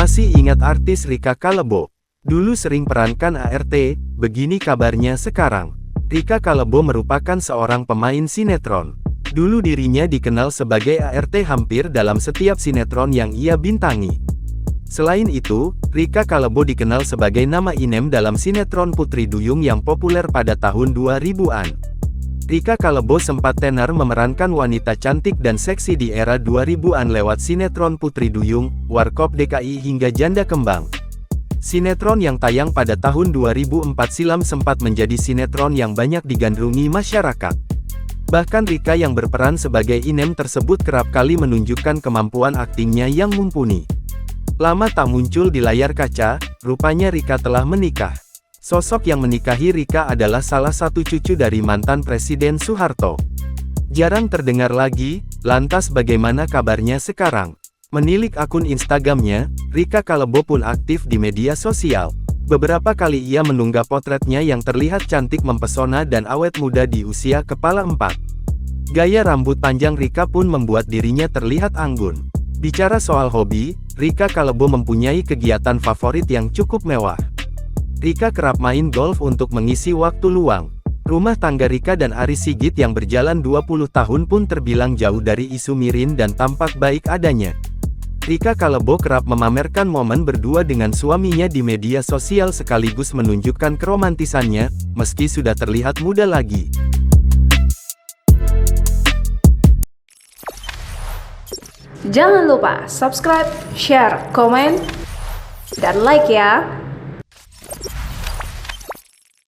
Masih ingat artis Rika Kalebo? Dulu sering perankan ART, begini kabarnya sekarang. Rika Kalebo merupakan seorang pemain sinetron. Dulu dirinya dikenal sebagai ART hampir dalam setiap sinetron yang ia bintangi. Selain itu, Rika Kalebo dikenal sebagai nama inem dalam sinetron Putri Duyung yang populer pada tahun 2000-an. Rika Kalebo sempat tenar memerankan wanita cantik dan seksi di era 2000-an lewat sinetron Putri Duyung, Warkop DKI hingga Janda Kembang. Sinetron yang tayang pada tahun 2004 silam sempat menjadi sinetron yang banyak digandrungi masyarakat. Bahkan Rika yang berperan sebagai inem tersebut kerap kali menunjukkan kemampuan aktingnya yang mumpuni. Lama tak muncul di layar kaca, rupanya Rika telah menikah. Sosok yang menikahi Rika adalah salah satu cucu dari mantan Presiden Soeharto. Jarang terdengar lagi, lantas bagaimana kabarnya sekarang? Menilik akun Instagramnya, Rika Kalebo pun aktif di media sosial. Beberapa kali ia mengunggah potretnya yang terlihat cantik mempesona dan awet muda di usia kepala 4. Gaya rambut panjang Rika pun membuat dirinya terlihat anggun. Bicara soal hobi, Rika Kalebo mempunyai kegiatan favorit yang cukup mewah. Rika kerap main golf untuk mengisi waktu luang. Rumah tangga Rika dan Aris Sigit yang berjalan 20 tahun pun terbilang jauh dari isu mirin dan tampak baik adanya. Rika Kalebo kerap memamerkan momen berdua dengan suaminya di media sosial sekaligus menunjukkan keromantisannya, meski sudah terlihat muda lagi. Jangan lupa subscribe, share, komen, dan like ya!